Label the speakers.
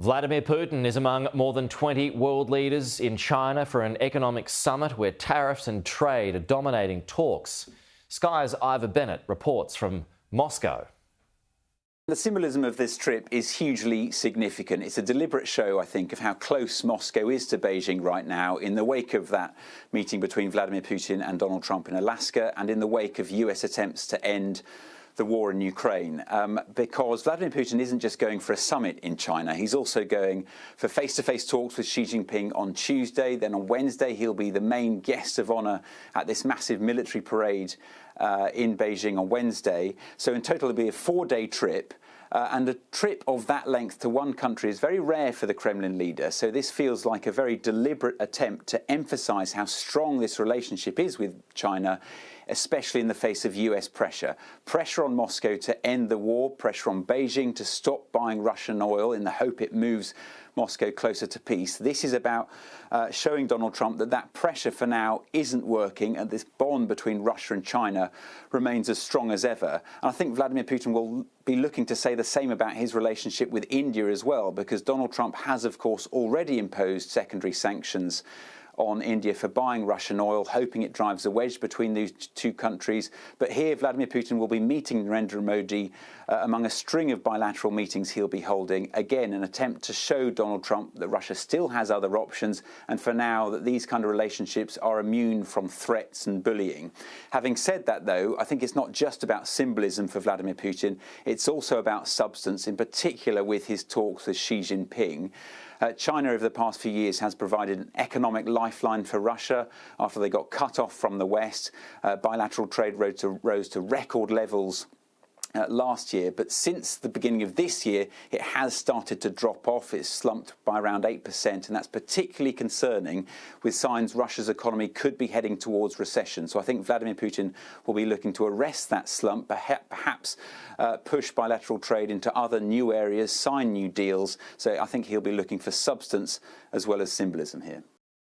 Speaker 1: Vladimir Putin is among more than 20 world leaders in China for an economic summit where tariffs and trade are dominating talks. Sky's Ivor Bennett reports from Moscow.
Speaker 2: The symbolism of this trip is hugely significant. It's a deliberate show, I think, of how close Moscow is to Beijing right now in the wake of that meeting between Vladimir Putin and Donald Trump in Alaska and in the wake of US attempts to end the war in Ukraine, because Vladimir Putin isn't just going for a summit in China, he's also going for face-to-face talks with Xi Jinping on Tuesday. Then on Wednesday he'll be the main guest of honour at this massive military parade in Beijing on Wednesday. So in total it'll be a 4-day trip. And a trip of that length to one country is very rare for the Kremlin leader. So this feels like a very deliberate attempt to emphasise how strong this relationship is with China, especially in the face of US pressure. Pressure on Moscow to end the war, pressure on Beijing to stop buying Russian oil in the hope it moves Moscow closer to peace. This is about showing Donald Trump that that pressure for now isn't working and this bond between Russia and China remains as strong as ever. And I think Vladimir Putin will be looking to say the same about his relationship with India as well, because Donald Trump has, of course, already imposed secondary sanctions on India for buying Russian oil, hoping it drives a wedge between these two countries. But here Vladimir Putin will be meeting Narendra Modi among a string of bilateral meetings he'll be holding. Again, an attempt to show Donald Trump that Russia still has other options, and for now that these kind of relationships are immune from threats and bullying. Having said that, though, I think it's not just about symbolism for Vladimir Putin, it's also about substance, in particular with his talks with Xi Jinping. China over the past few years has provided an economic lifeline for Russia after they got cut off from the West. Bilateral trade rose to record levels last year, but since the beginning of this year it has started to drop off. It's slumped by around 8%, and that's particularly concerning with signs Russia's economy could be heading towards recession. So I think Vladimir Putin will be looking to arrest that slump, perhaps push bilateral trade into other new areas, sign new deals. So I think he'll be looking for substance as well as symbolism here.